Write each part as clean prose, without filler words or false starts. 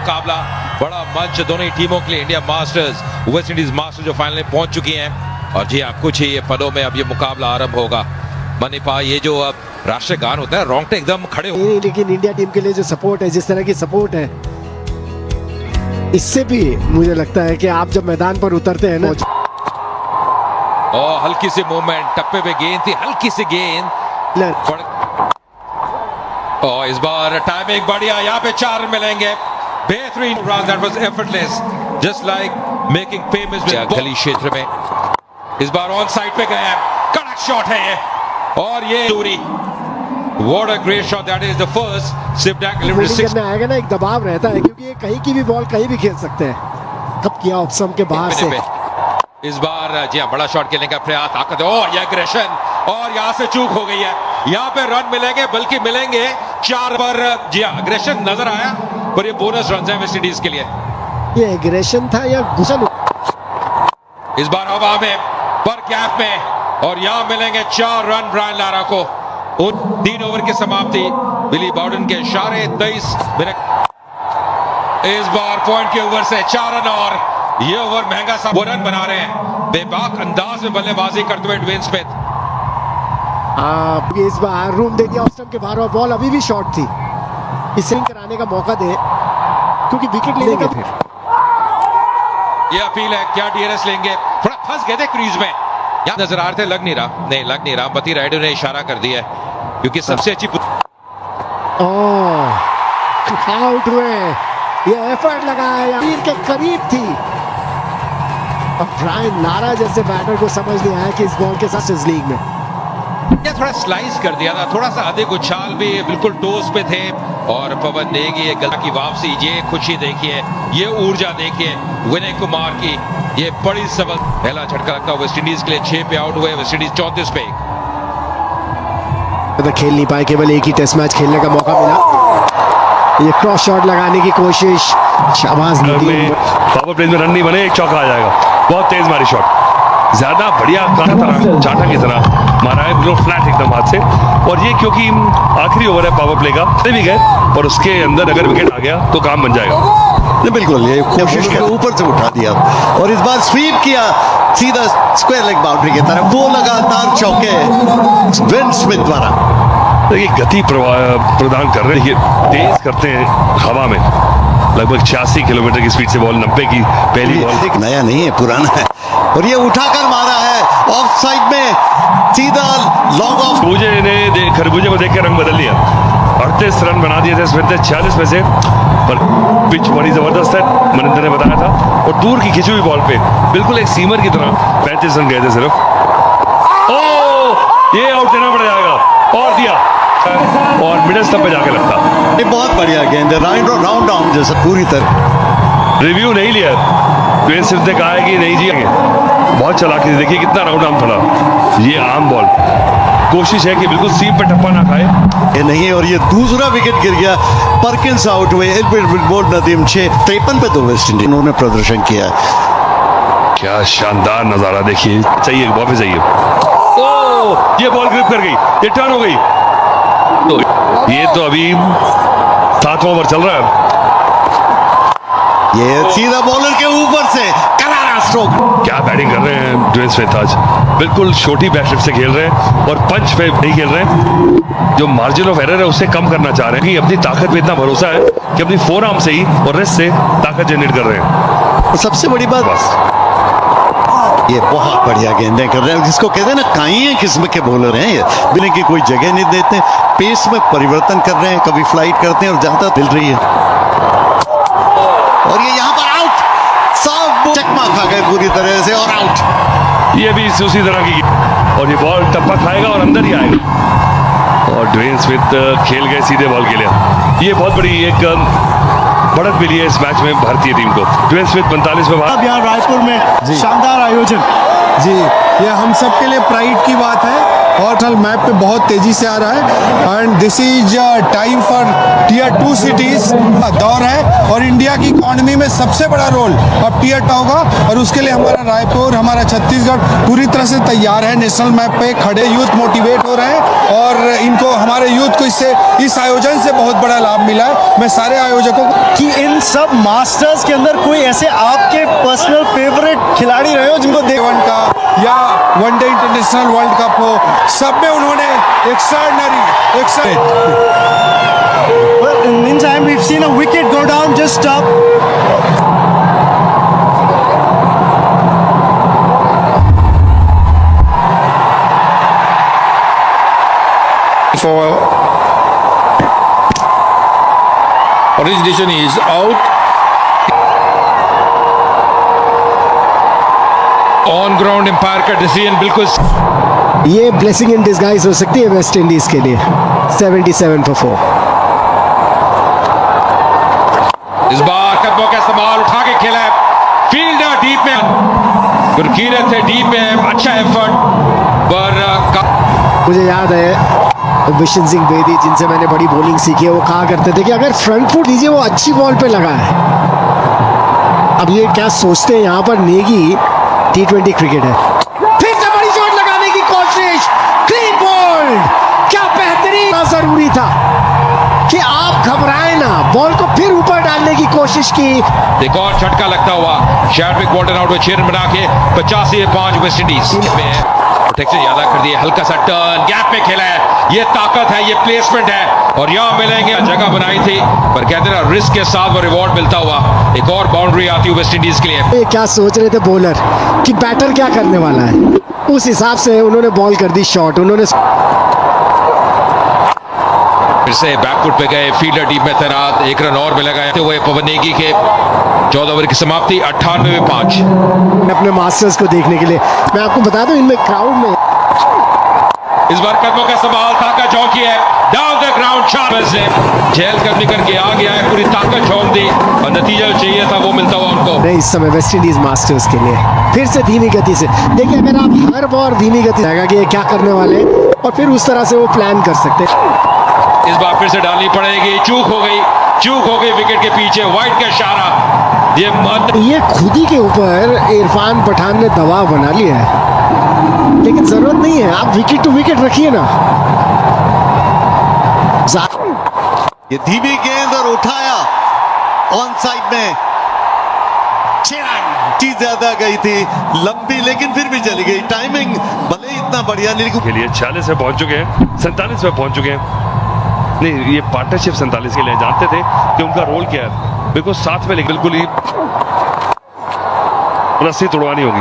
मुकाबला, बड़ा मंच दोनों ही टीमों के लिए। India masters, West Indies masters जो फाइनल में पहुंच चुकी हैं। और जी हाँ, कुछ ही पदों में अब ये मुकाबला आरंभ होगा। मनीपा, ये जो अब राष्ट्रीय गान होता है, रोंगटे एकदम खड़े हो। लेकिन इंडिया टीम के लिए जो सपोर्ट है, जिस तरह की सपोर्ट है, इससे भी मुझे लगता है कि आप जब मैदान पर उतरते हैं ना। और हल्की सी मूवमेंट, टप्पे पे गेंद थी, हल्की सी गेंद। और इस बार टाइमिंग बढ़िया, यहाँ पे 4 रन मिलेंगे। बेहतरीन run, that was effortless, just like making famous गली क्षेत्र में। इस बार ऑन साइड पे गए, कड़क शॉट है ये, और ये दूरी। What a great shot, that is the first slip dank limited 6 में आएगा ना, एक दबाव रहता है क्योंकि ये कहीं की भी बॉल कहीं भी खेल सकते हैं। कब किया ऑप्शन के बाहर से। इस बार जी हाँ, बड़ा शॉट खेलने का प्रयास, ताकत, और ये एग्रेशन, और यहाँ से चूक हो गई है। यहाँ पे रन मिलेंगे, बल्कि मिलेंगे 4 पर। जी हाँ, एग्रेशन नजर आया, पर ये बोनस रन है वेस्ट इंडीज के लिए। ये एग्रेशन था या गुस्सा? इस बार हवा में, पर गैप में, और यहाँ मिलेंगे 4 रन ब्रायन लारा को। 3 ओवर की समाप्ति, बिली बाउडन के इशारे 23 मिनट। इस बार पॉइंट के ओवर से 4 रन, और ये ओवर महंगा सा रन बना रहे हैं। बेबाक अंदाज में बल्लेबाजी करते हुए ड्वेन स्मिथ। इस बार रूम दे दिया ऑस्टम के बाहर, और बॉल अभी भी शॉर्ट थी। इसे कराने का मौका दे, क्योंकि विकेट लेने का फिर ये अपील है, क्या डीआरएस लेंगे? थोड़ा फंस गए थे क्रीज में, यहाँ नजर आ रहे थे, लग नहीं रहा, नहीं लग नहीं रहा। मती राइडर ने इशारा कर दिया है, क्योंकि सबसे अच्छी आउट हुए। ये एफर्ट लगाया, तीर के करीब थी। और ब्रायन लारा जैसे बैटर को समझ नहीं आया कि इस बॉल के साथ इस लीग में ये थोड़ा स्लाइस कर दिया था, थोड़ा सा अधिक उछाल भी, बिल्कुल टोस पे थे। और पवन नेगी, ये गला की वापसी, ये खुशी देखिए, ये ऊर्जा देखिए विनय कुमार की, ये बड़ी सबल। पहला झटका लगता है वेस्ट इंडीज के लिए। 6 पे आउट हुए वेस्ट इंडीज, 34 पे। तो खेल नहीं पाए, केवल एक ही टेस्ट मैच खेलने का मौका मिला। ये क्रॉस शॉट लगाने की कोशिश, शाबाश। पावर प्ले में रन नहीं बने, एक चौका आ जाएगा। बहुत तेज मारी शॉट, ज्यादा बढ़िया चाटा की तरह मारा है, बिल्कुल फ्लैट एकदम हाथ से। और ये क्योंकि आखिरी ओवर है पावर प्ले का, भी गए, और उसके अंदर अगर विकेट आ गया तो काम बन जाएगा। बिल्कुल, ये कोशिश कर ऊपर से उठा दिया, और इस बार स्वीप किया सीधा स्क्वायर लेग बाउंड्री की तरफ। 2 लगातार चौके ड्वेन स्मिथ द्वारा। देखिए गति प्रदान कर रहे हैं, तेज करते हैं हवा में, लगभग 86 किलोमीटर की स्पीड से बॉल, 90 की पहली बॉल। नया नहीं है, पुराना है, और ये उठाकर मारा है ऑफ साइड में, सीधा लॉन्ग ऑफ। खरबूजे को देख के रंग बदल लिया। 38 रन बना दिए थे स्मिथ ने 46 में से, पर पिच बड़ी जबरदस्त है, मनिंदर ने बताया था। और दूर की खिंची हुई बॉल पे बिल्कुल एक सीमर की तरह 35 रन गए थे सिर्फ। ये आउट देना पड़ जाएगा, और दिया, और मिडिल स्टंप पे जाके लगता। ये बहुत बढ़िया गेंद है, राउंड डाउन जैसा पूरी तरह। रिव्यू नहीं लिया, ड्वेन स्मिथ ने कहा है कि नहीं जिएंगे। बहुत चालाकी, देखिए कितना राउंड डाउन पड़ा। ये आम बॉल, कोशिश है कि बिल्कुल सीम पे टप्पा ना खाए। ये नहीं, और ये दूसरा विकेट गिर गया। परकिंस आउट हुए, बोल्ड नदीम 6-53 पे तो वेस्ट इंडीज उन्होंने प्रदर्शन किया। क्या शानदार नजारा देखिए, चाहिए वापस जाइए। ये बॉल ग्रिप कर गई, ये टर्न हो गई। तो ये तो अभी 7वां ओवर चल रहा है। ये सीधा बॉलर के ऊपर से करारा स्ट्रोक। क्या बैटिंग कर रहे हैं ड्वेन स्मिथ आज, बिल्कुल छोटी बैटशिप से खेल रहे हैं, और पंच पे नहीं खेल रहे हैं। जो मार्जिन ऑफ एरर है उसे कम करना चाह रहे हैं, कि अपनी ताकत पे इतना भरोसा है कि अपनी फोरआर्म से ही और रिस्ट से ताकत जनरेट कर रहे हैं। सबसे बड़ी बात, बस ये बहुत बढ़िया गेंदें कर रहे हैं, जिसको कहते हैं ना, काई किस्म के बॉलर हैं ये, बिना की कोई जगह नहीं देते, पेस में परिवर्तन कर रहे हैं, कभी फ्लाइट करते हैं और ज्यादा मिल रही है। और ये यहाँ पर आउट, सब चकमा खा गए पूरी तरह से, और आउट। ये भी उसी तरह की, और ये बॉल टप्पा खाएगा और अंदर ही आएगा। और ड्वेन स्मिथ खेल गए सीधे बॉल के लिए। ये बहुत बड़ी एक बढ़त मिली है इस मैच में भारतीय टीम को। ड्वेन स्मिथ 45 में अब यहाँ रायपुर में शानदार आयोजन। जी, ये हम सब के लिए प्राइड की बात है और मैप पे बहुत तेजी से आ रहा है and this is time for tier 2 cities दौर है और इंडिया की इकोनॉमी में सबसे बड़ा रोल अब टियर 2 होगा और उसके लिए हमारा रायपुर, हमारा छत्तीसगढ़ पूरी तरह से तैयार है। नेशनल मैप पे खड़े यूथ मोटिवेट हो रहे हैं और इनको, हमारे यूथ को इससे, इस आयोजन से बहुत बड़ा लाभ मिला है। मैं सारे आयोजकों को कि इन सब मास्टर्स के अंदर कोई ऐसे आपके पर्सनल फेवरेट खिलाड़ी रहे हो जिनको वन का या वनडे इंटरनेशनल वर्ल्ड कप हो, सब में उन्होंने extraordinary Well, in the meantime, we've seen a wicket go down just up. For origination is out. On ground umpire का डिसीजन बिल्कुल ये ब्लेसिंग इन डिस्गाइज हो सकती है वेस्ट इंडीज के लिए। 77 for 4। इस बार कदमों का इस्तेमाल उठा के खेला है, फील्डर डीप में, गुरकीरत है डीप में, अच्छा एफर्ट पर मुझे याद है विशन सिंह बेदी, जिनसे मैंने बड़ी बॉलिंग सीखी है, वो कहा करते थे कि अगर फ्रंट फुट दीजिए वो अच्छी बॉल पे लगा है। अब ये क्या सोचते हैं यहाँ पर, नेगी T20 क्रिकेट है। फिर से बड़ी शॉट लगाने की कोशिश, क्लीन बोल्ड, क्या बेहतरीन, जरूरी था कि आप घबराए ना, बॉल को फिर ऊपर डालने की कोशिश की। एक और झटका लगता हुआ शैडविक बोल्टन आउट में चेयर बना के 85 वेस्ट इंडीज में प्रोटेक्शन ज्यादा कर दिए, हल्का सा टर्न गैप में खेला है, ये ताकत है, ये प्लेसमेंट है और यहाँ मिलेंगे, जगह बनाई थी पर कहते ना रिस्क के साथ वो रिवॉर्ड मिलता हुआ, एक और बाउंड्री आती है वेस्ट इंडीज के लिए। ये क्या सोच रहे थे बॉलर कि बैटर क्या करने वाला है, उस हिसाब से उन्होंने बॉल कर दी शॉट। उन्होंने फिर से बैकफुट पे गए, फील्डर टीम में तैनात, 1 रन और मिलेगा हुए पवन नेगी के 14 ओवर की समाप्ति 98 में 5। अपने मास्टर्स को देखने के लिए मैं आपको बता दूं, इनमें क्राउड में इस बार कदमों का सवाल था का चौकी है, डाउन द ग्राउंड शॉट से चहल कदमी करके आ गया है, पूरी ताकत झोंक दी और नतीजा जो चाहिए था वो मिलता हुआ उनको। इस समय वेस्ट इंडीज मास्टर्स के लिए फिर से धीमी गति से देखिए, अगर आप हर बार धीमी गति जाएगा कि ये क्या करने वाले और फिर उस तरह से वो प्लान कर सकते हैं। इस बार फिर से डालनी पड़ेगी, चूक हो गई विकेट के पीछे, वाइट का इशारा, ये खुद ही के ऊपर इरफान पठान ने दबाव बना लिया है, लेकिन जरूरत नहीं है, आप विकेट टू विकेट रखिए ना। ये धीमी गेंद और उठाया ऑन साइड में, 6 रन ज्यादा गई थी, लंबी लेकिन फिर भी चली गई, टाइमिंग भले इतना बढ़िया नहीं। के लिए 46 में पहुंच चुके हैं, 47 में पहुंच चुके हैं। नहीं, ये पार्टनरशिप 47 के लिए जानते थे कि उनका रोल क्या है, बिल्कुल साथ में, लेकिन बिल्कुल ही रस्सी तोड़वानी होगी।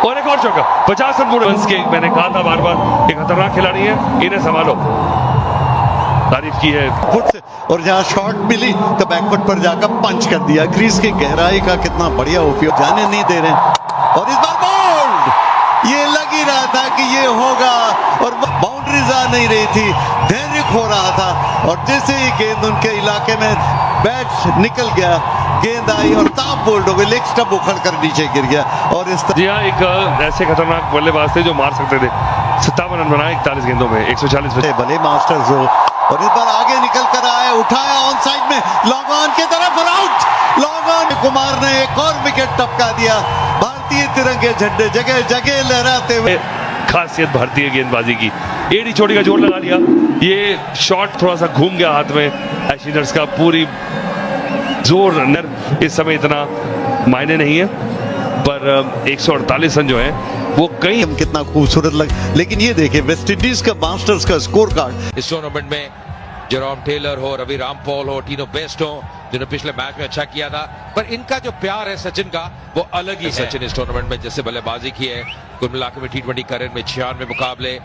और एक और चौका, 50 रन पूरे के। मैंने कहा था बार बार, एक खतरनाक खिलाड़ी है, इन्हें संभालो, तारीफ की है। फुट से और जहां शॉट मिली तो बैकफुट पर जाकर पंच कर दिया, क्रीज की गहराई का कितना बढ़िया उपयोग, जाने नहीं दे रहे। और इस बार बोल्ड, ये लग ही रहा था कि ये होगा और बाउंड्रीज आ नहीं रही थी, धैर्य खो रहा था और जैसे ही गेंद उनके इलाके में बैट निकल गया, गेंद आई और ताप बोल्ड हो गई, लेग स्टंप उखड़ कर नीचे गिर गया। और इस जी हाँ, एक ऐसे खतरनाक बल्लेबाज थे जो मार सकते थे। 57 रन बनाए 41 गेंदों में, 140 पे। भले मास्टर्स हो, और इस बार आगे निकल कर आया, उठाया ऑन साइड में, लॉन्ग ऑन की तरफ और आउट। लॉन्ग ऑन, कुमार ने एक और विकेट टपका दिया। भारतीय तिरंगे झंडे जगह जगह लहराते हुए, खासियत भारतीय गेंदबाजी की, एड़ी चोटी का जोर लगा लिया। ये शॉट थोड़ा सा घूम गया हाथ में एशिनर्स का, पूरी जोर नर्व इस समय इतना मायने नहीं है, पर 148 रन जो है वो कई कितना खूबसूरत लग। लेकिन ये देखिए वेस्ट इंडीज का मास्टर्स का स्कोर कार्ड, इस टूर्नामेंट में जेरोम टेलर हो, रवि रामपॉल हो, टीनो बेस्ट हो, जिन्होंने पिछले मैच में अच्छा किया था, पर इनका जो प्यार है सचिन का वो अलग ही है। सचिन इस टूर्नामेंट में जैसे बल्लेबाजी की है, कुल मिलाकर में T20 करियर में 96 मुकाबले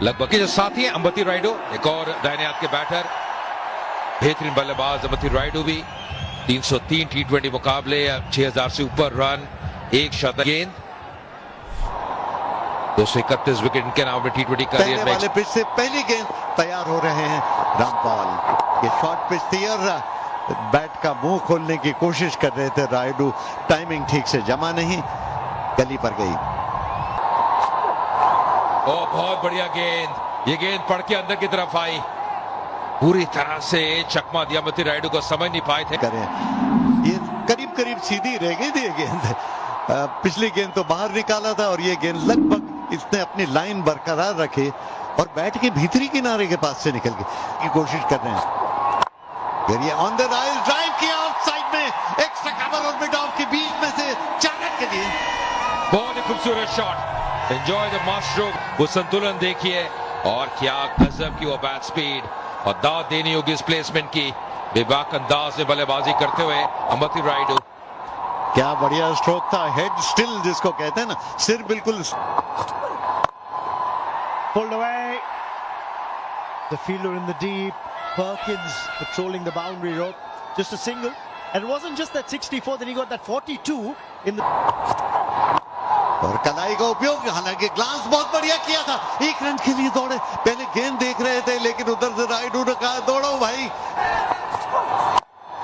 लगभग के जो साथी है अंबती रायडू, एक और दाहिने हाथ के बैटर, बेहतरीन बल्लेबाज अंबती रायडू भी, 303 T20 मुकाबले, 6000 से ऊपर रन, 1 शतक, गेंद 231 विकेट इनके नाम में T20 करियर में। वाले पिच से पहली गेंद तैयार हो रहे हैं रामपाल, ये शॉर्ट पिच थी और बैट का मुंह खोलने की कोशिश कर रहे थे रायडू, टाइमिंग ठीक से जमा नहीं, गली पर गई। ओ बहुत बढ़िया गेंद, ये गेंद पड़ के अंदर की तरफ आई, पूरी तरह से चकमा दिया मती रायडू को, समझ नहीं पाए थे। करें ये करीब करीब सीधी रह गई थी ये गेंद। पिछली गेंद तो बाहर निकाला था और ये गेंद लगभग इसने अपनी लाइन बरकरार रखी और बैट के भीतरी किनारे के पास से निकल गई की कोशिश कर रहे हैं। ये ऑन द राइज ड्राइव किया ऑफ साइड में, एक्स्ट्रा कवर और मिड ऑफ के बीच में से 4 रन के लिए। बहुत ही खूबसूरत shot, enjoy the mass stroke, वो संतुलन देखिए और क्या गजब की वो बैट स्पीड, और दाद देनी होगी इस प्लेसमेंट की। बेबाक अंदाज में बल्लेबाजी करते हुए अमती रायडू, क्या बढ़िया स्ट्रोक था, हेड स्टिल जिसको कहते हैं ना, सिर बिल्कुल। Pulled away. The fielder in the deep. Perkins patrolling the boundary rope. Just a single. And it wasn't just that 64, then he got that 42 in the. और कलाई का उपयोग, हालांकि ग्लांस बहुत बढ़िया किया था, 1 रन के लिए दौड़े, पहले गेंद देख रहे थे लेकिन उधर से रायडू ने कहा दौड़ो भाई।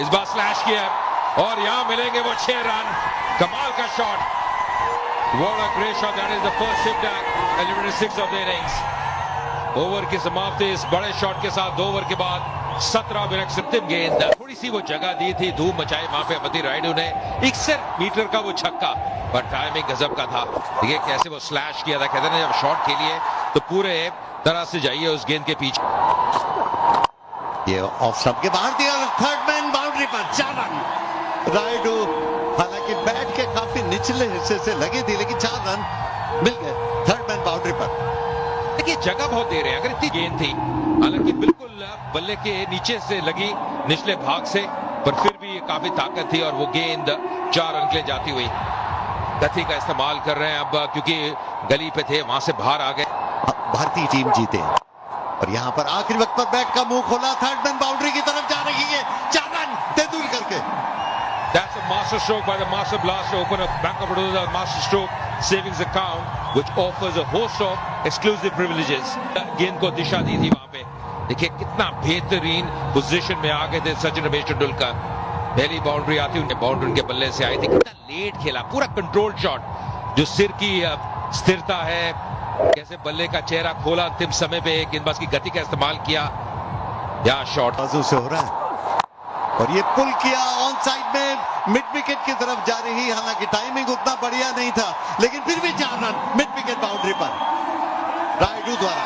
इस बार स्लैश किया और यहां मिलेंगे वो 6 रन। कमाल का shot, what a great shot, that is the first hit tag, eliminated 6 of the innings। Over की समाप्ति इस बड़े शॉट के साथ 2 ओवर के बाद 17 मिनट अंतिम गेंद, थोड़ी सी वो जगह दी थी, धूम मचाई वहां पे अमती रायडू ने, 61 मीटर का वो छक्का, पर टाइमिंग गजब का था। देखिए कैसे वो स्लैश किया था, कहते हैं जब शॉट खेलिए तो पूरे तरह से जाइए उस गेंद के पीछे। ये ऑफ स्टंप के बाहर दिया, थर्ड मैन बाउंड्री पर 4 रन। रायडू हालांकि बैट के काफी निचले हिस्से से लगी थी लेकिन 4 रन मिल गए थर्ड मैन बाउंड्री पर। देखिए जगह बहुत दे रहे हैं, अगर इतनी गेंद थी, हालांकि बिल्कुल बल्ले के नीचे से लगी निचले भाग से, पर फिर भी काफी ताकत थी और वो गेंद 4 रन के लिए जाती हुई। गति का इस्तेमाल कर रहे हैं अब, क्योंकि गली पे थे, वहां से बाहर आ गए। भारतीय टीम जीते और यहां पर आखिरी वक्त पर बैट का मुंह खोला, थर्ड मैन बाउंड्री की तरफ जा रही है, 4 रन तेंदुलकर के। That's a master stroke by the master blaster to open up Bank of Baroda master stroke savings account, which offers a host of exclusive privileges। गेंद को दिशा दी थी वहां पे, देखिए कितना बेहतरीन पोजीशन में आ गए थे सचिन रमेश तेंदुलकर। पहली बाउंड्री आती उनके बाउंड्री उनके बल्ले से आई थी, कितना लेट खेला, पूरा कंट्रोल शॉट, जो सिर की स्थिरता है, कैसे बल्ले का चेहरा खोला अंतिम समय पे, गेंदबाज की गति का इस्तेमाल किया, या शॉट बाजू से हो रहा है और ये पुल किया ऑन साइड में, मिड विकेट की तरफ जा रही, हालांकि टाइमिंग उतना बढ़िया नहीं था लेकिन फिर भी 4 रन मिड विकेट बाउंड्री पर रायडू द्वारा।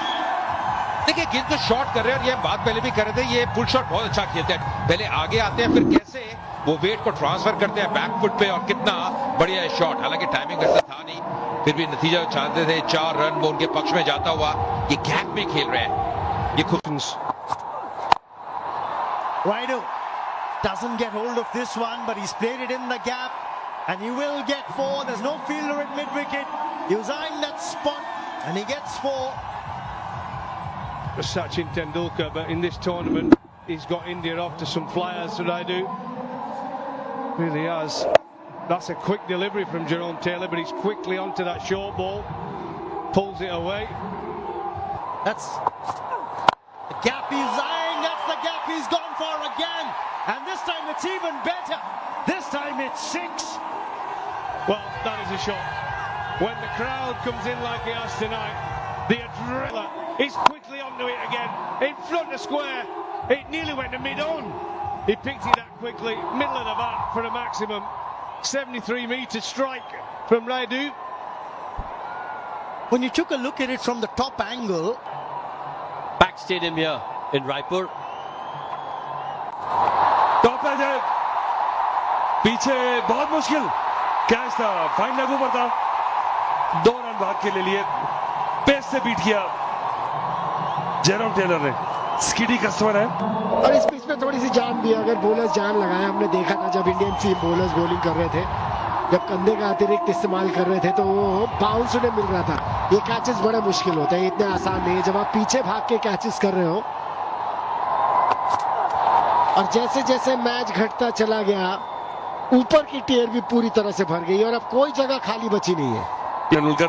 देखिए गेंद को शॉट कर रहे हैं और ये बात पहले भी कर रहे थे, ये पुल शॉट बहुत अच्छा खेलते हैं, पहले आगे आते हैं फिर कैसे वो वेट को ट्रांसफर करते हैं बैक फुट पे, और कितना बढ़िया शॉट, हालांकि टाइमिंग ऐसा था नहीं, फिर भी नतीजा चाहते थे, 4 रन वो उनके पक्ष में जाता हुआ। ये गैप में खेल रहे हैं, ये खुद Raidu doesn't get hold of this one, but he's played it in the gap, and he will get 4. There's no fielder at mid-wicket. He was eyeing that spot, and he gets 4. Sachin Tendulkar, but in this tournament, he's got India off to some flyers, Raidu. Really has. That's a quick delivery from Jerome Taylor, but he's quickly onto that short ball, pulls it away. That's the gap he's eyeing. That's the gap he's gone for again. And this time it's even better. This time it's 6. Well, that is a shot. When the crowd comes in like it has tonight, the adrenaline is quickly onto it again. In front of square. It nearly went to mid-on. He picked it up quickly, middle of the bat for a maximum 73-meter strike from Raidu. When you took a look at it from the top angle, Pack Stadium here in Raipur. Top edge है, पीछे बहुत मुश्किल catch था, fine लागू पर था, 2 run भाग के ले लिए, पेस से बीट किया जेरोम टेलर ने। स्किडी कस्टमर है और इस पिच में थोड़ी सी जान भी, अगर बॉलर्स जान लगाए, हमने देखा था जब इंडियन टीम बॉलर्स बॉलिंग कर रहे थे, जब कंधे का अतिरिक्त इस्तेमाल कर रहे थे तो वो बाउंस उन्हें मिल रहा था। ये कैचेस बड़े मुश्किल होते हैं, इतने आसान नहीं है जब आप पीछे भाग के कैचेस कर रहे हो। और जैसे जैसे मैच घटता चला गया, ऊपर की टियर भी पूरी तरह से भर गई और अब कोई जगह खाली बची नहीं है। तेंदुलकर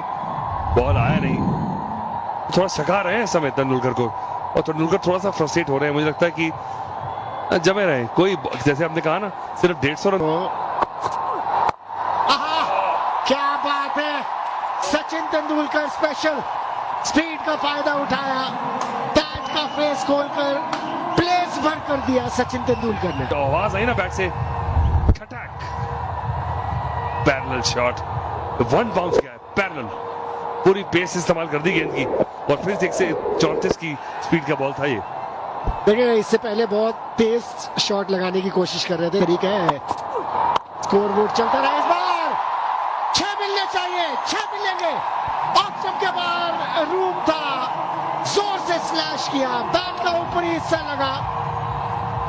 बॉल आया नहीं, थोड़ा सका रहे हैं इस समय तेंदुलकर को, और तेंदुलकर थोड़ा सा फ्रस्ट्रेट हो रहे हैं, मुझे लगता है कि जमे रहे कोई, जैसे आपने कहा ना, सिर्फ 150 रन। क्या बात है, सचिन तेंदुलकर स्पेशल, स्पीड का फायदा उठाया, बैट का फेस खोलकर प्लेस भर कर दिया सचिन तेंदुलकर ने। तो आवाज आई ना बैट से, खटक, पैरेलल शॉट, वन बाउंस गया, पैरेलल, पूरी पेस इस्तेमाल कर दी गेंद की और फिर 134 की स्पीड का बॉल था ये। देखिए इससे पहले बहुत तेज शॉट लगाने की कोशिश कर रहे थे, तरीका है। स्कोर बोर्ड चलता रहा, इस बार 6 मिलने चाहिए, 6 मिलेंगे। ऑप्शन के बाहर रूम था, जोर से स्लैश किया, बैट का ऊपरी हिस्सा लगा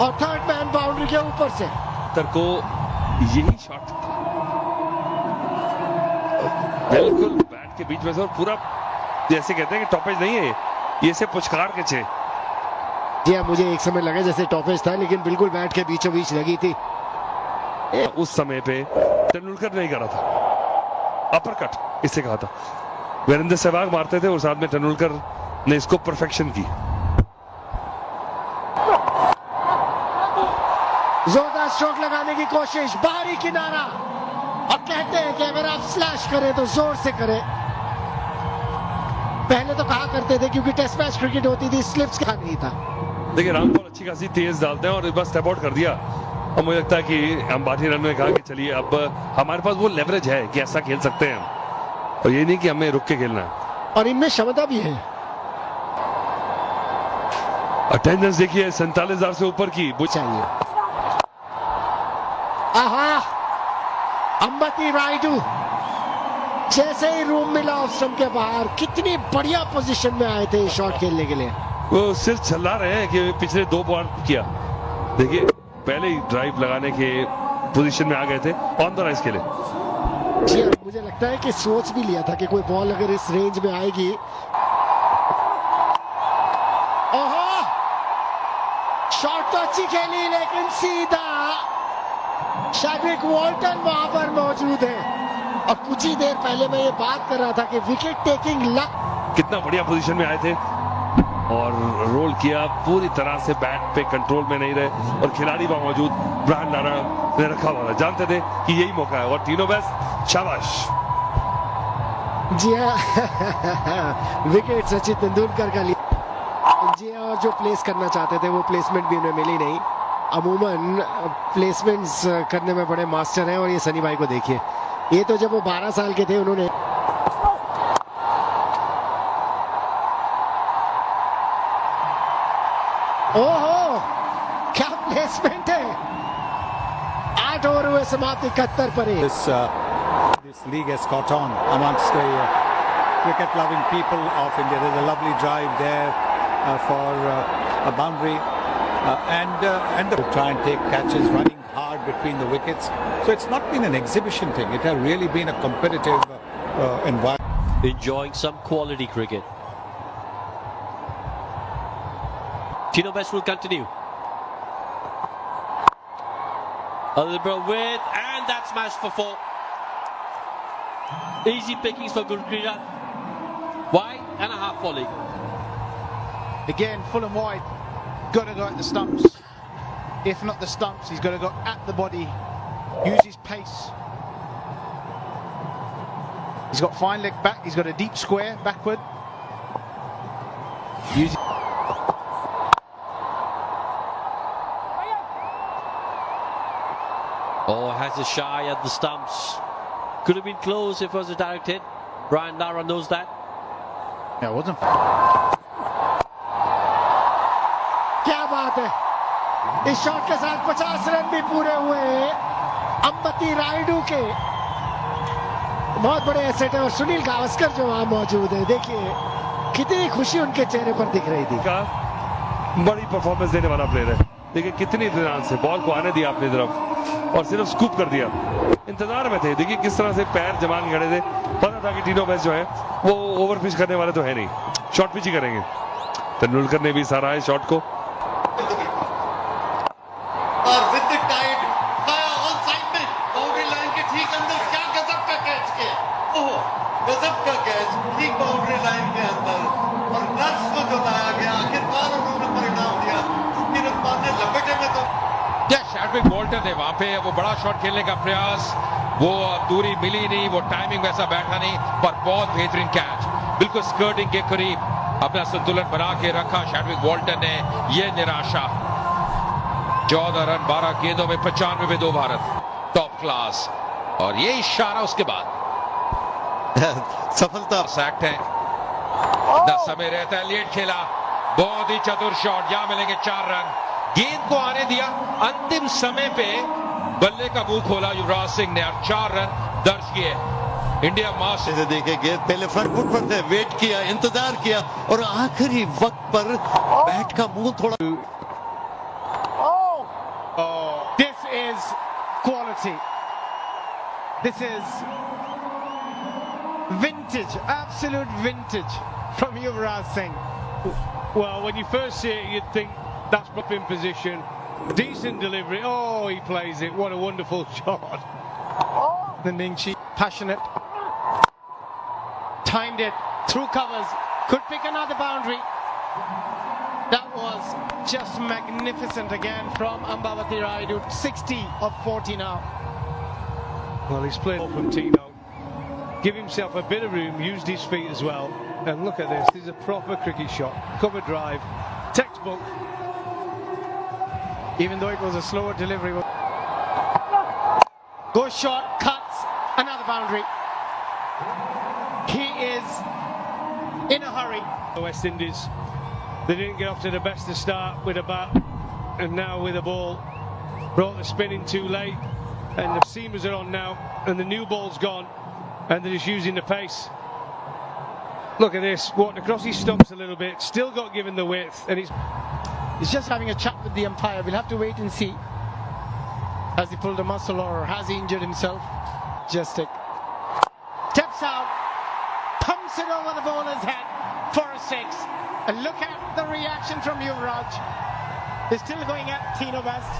और थर्ड मैन बाउंड्री के ऊपर से। तर को यही शॉट था, बिल्कुल बैट के बीच में से, और पूरा जैसे कहते हैं कि टॉपेज नहीं है ये से पुचकार के छे। जी हाँ, मुझे एक समय लगा जैसे टॉपेज था, लेकिन बिल्कुल बैट के बीचों बीच लगी थी। उस समय पे तेंदुलकर नहीं करा था, अपरकट इसे कहा था, वीरेंद्र सहवाग मारते थे और साथ में तेंदुलकर ने इसको परफेक्शन की। जोरदार स्ट्रोक लगाने की कोशिश, बाहरी किनारा, और कहते हैं कि अगर आप स्लैश करें तो जोर से करें। पहले तो कहा करते थे क्योंकि टेस्ट मैच क्रिकेट होती थी, स्लिप्स का नहीं था। देखिए रामपाल अच्छी खासी तेज डालते हैं और बस स्टेप आउट कर दिया, और मुझे लगता है कि अंबाती रन में कहा कि चलिए अब हमारे पास वो लेवरेज है कि ऐसा खेल सकते हैं हम, और ये नहीं कि हमें रुक के खेलना है, और इनमें क्षमता भी है। अटेंडेंस देखिए 47,000 से ऊपर की चाहिए। आहा, अंबती रायडू जैसे ही रूम मिला ऑफ स्टंप के बाहर, कितनी बढ़िया पोजीशन में आए थे शॉट खेलने के लिए। वो सिर्फ चला रहे हैं कि पिछले 2 बॉल किया, देखिए पहले ही ड्राइव लगाने के पोजीशन में आ गए थे, ऑन द राइज खेले। जी मुझे लगता है कि सोच भी लिया था कि कोई बॉल अगर इस रेंज में आएगी। ओहो, शॉट तो अच्छी खेली लेकिन सीधा शैड्विक वॉल्टन वहां पर मौजूद है, और कुछ ही देर पहले मैं ये बात कर रहा था कि विकेट टेकिंग लक। कितना बढ़िया पोजीशन में आए थे और रोल किया, पूरी तरह से बैट पे कंट्रोल में नहीं रहे, और खिलाड़ी वहां मौजूद ब्रायन लारा ने रखा हुआ था, जानते थे कि यही मौका है, और तीनों बेस्ट शाबाश। जी हाँ विकेट सचिन तेंदुलकर का लिया। जी हाँ, और जो प्लेस करना चाहते थे वो प्लेसमेंट भी उन्हें मिली नहीं। अमूमन प्लेसमेंट्स करने में बड़े मास्टर हैं, और ये सनी भाई को देखिए, ये तो जब वो 12 साल के थे उन्होंने ओहो क्या प्लेसमेंट है। 8 ओवर हुए समाप्त 71 पर। This league has caught on amongst the cricket-loving people of India. There's a lovely drive there for a boundary, and the try and take catches, running hard between the wickets. So it's not been an exhibition thing. It has really been a competitive environment. Enjoying some quality cricket. Tino Best will continue. Alibra with, and that's smashed for 4. Easy pickings for Gurpreet. Wide and a half volley. Again, full and wide. Got to go at the stumps. If not the stumps, he's got to go at the body. Use his pace. He's got fine leg back. He's got a deep square backward. Use. Oh, has a shy at the stumps. Could have been close if it was a direct hit. Brian Lara knows that. Yeah, it wasn't. क्या बात है, इस shot के साथ 50 run भी पूरे हुए अंबती रायडू के। बहुत बड़े एसेट है, और सुनील गावस्कर जो वहां मौजूद है, देखिए कितनी खुशी उनके चेहरे पर दिख रही थी। बड़ी परफॉर्मेंस देने वाला प्लेयर है, देखिए कितनी इत्मीनान से बॉल को आने दिया अपनी तरफ और सिर्फ स्कूप कर दिया। इंतजार में थे, देखिए किस तरह से पैर जमा के खड़े थे, पता था कि टीनो बेस्ट जो है वो ओवर पिच करने वाले तो है नहीं, शॉर्ट पिच ही करेंगे। तेंदुलकर ने भी सराहा है शॉट को। और with the tide on side में बाउंड्री लाइन के ठीक अंदर, क्या गजब का कैच किया, ओहो गजब का कैच ठीक बाउंड्री लाइन के अंदर, और नर्स को जताया गया। आखिरकार उन्होंने परिणाम दिया, तिरंगा ने लपेटे में तो शैडविक वॉल्टर थे वहां पे, वो बड़ा शॉट खेलने का प्रयास, वो दूरी मिली नहीं, वो टाइमिंग वैसा बैठा नहीं, पर बहुत बेहतरीन कैच। बिल्कुल स्कर्टिंग के करीब अपना संतुलन बना के रखा शैडविक वॉल्टन ने। यह निराशा। 14 रन 12 गेंदों में 95 पे 2 भारत। Top class. और ये इशारा उसके बाद सफलता सैक्ट है। समय रहता है, लेट खेला, बहुत ही चतुर शॉट। यहां मिलेंगे 4 रन। गेंद को आने दिया, अंतिम समय पे बल्ले का मुंह खोला युवराज सिंह ने और 4 रन दर्ज किए। इंडिया मास्टर से देखे गेंद पहले फ्रंट फुट पर थे, वेट किया, इंतजार किया और आखिरी वक्त पर बैट का मुंह थोड़ा। This is quality. This is vintage, absolute vintage from Yuvraj Singh. Well, when you first see it, you'd think that's up in position. Decent delivery. Oh, he plays it. What a wonderful shot. The Ningshi, passionate. Timed it through covers. Could pick another boundary. That was just magnificent again from Ambavati Rayudu. 60 of 40 now. Well, he's played from Tino. Give himself a bit of room, used his feet as well. And look at this. This is a proper cricket shot. Cover drive. Textbook. Even though it was a slower delivery. Goes short, cuts, another boundary. He is in a hurry. The West Indies, they didn't get off to the best of start with a bat, and now with a ball. Brought the spin in too late, and the seamers are on now, and the new ball's gone, and they're just using the pace. Look at this, walking across his stumps a little bit, still got given the width, and he's just having a chat with the umpire. We'll have to wait and see. Has he pulled a muscle or has he injured himself? Just take. Steps out, pumps it over the bowler's head for a 6. And look at the reaction from Yuvraj. He's still going at Tino West.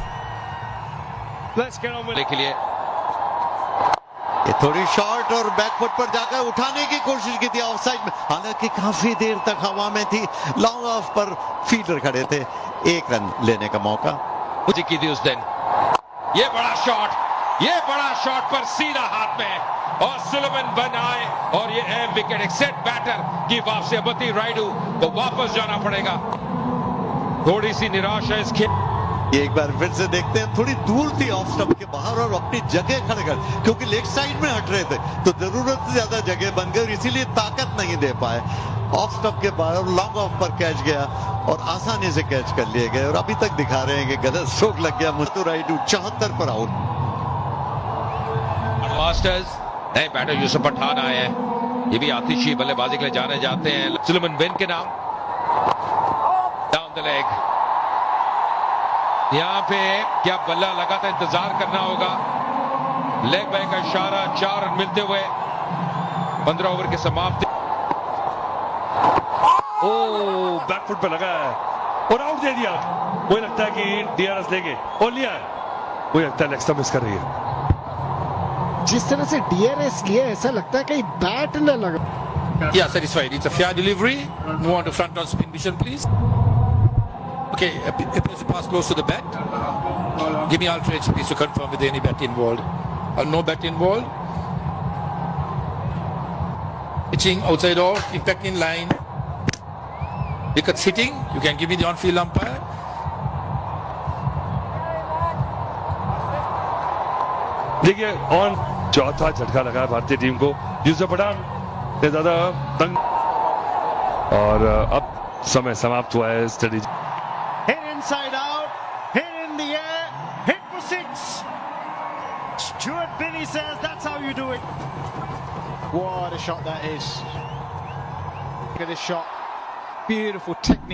Let's get on with it. के लिए ये थोड़ी short और back foot पर जाकर उठाने की कोशिश की थी ऑफसाइड में, हालांकि काफी देर तक हवा में थी। लॉन्ग ऑफ पर फील्डर खड़े थे, 1 रन लेने का मौका मुझे की थी उस दिन। ये बड़ा शॉट पर सीधा हाथ में और सुलेमान बन आए और ये अहम विकेट। एक सेट बैटर की वापसी। अम्बावती रायडू को वापस जाना पड़ेगा। थोड़ी सी निराश है इस खेल। ये एक बार फिर से देखते हैं, थोड़ी दूर थी ऑफ स्टंप के बाहर और अपनी जगह खड़े कर, क्योंकि लेग साइड में हट रहे थे तो जरूरत से ज्यादा जगह बन गई और इसीलिए ताकत नहीं दे पाए। ऑफ स्टंप के बाहर लॉन्ग ऑफ पर कैच गया और आसानी से कैच कर लिए गए और अभी तक दिखा रहे हैं कि गलत स्ट्रोक लग गया। मुस्तु रायडू 74 पर आउट। मास्टर्स नए बैटर यूसुफ पठान आए हैं, ये भी आतिशी बल्लेबाजी के लिए जाने जाते हैं। सुलेमान बिन के नाम। डाउन द लेग, यहां पे क्या बल्ला लगा था, इंतजार करना होगा। लेग बाय का इशारा, 4 रन मिलते हुए 15 ओवर की समाप्ति। ओ बैकफुट पे लगा है और आउट दे दिया। मुझे लगता है कि डीआरएस लेंगे और लिया है। मुझे लगता है लेग स्टंप मिस कर रही है। जिस तरह से डीआरएस लिया, ऐसा लगता है कहीं बैट न लगा। Yeah, satisfied. It's a fair delivery. Move on to front on spin vision, please. Okay, appears to pass close to the bat. Give me alternate please to confirm with any bat involved. No bat involved. Pitching outside off, impact in line. Wickets hitting. You can give me the on-field umpire. देखिए on चौथा झटका लगा भारतीय team को। यूसुफ पठान ने ज्यादा तंग और अब समय समाप्त हुआ है। Study Hit inside out, hit in the air, hit for 6. Stuart Binney says that's how you do it. What a shot that is. Look at this shot. Beautiful technique.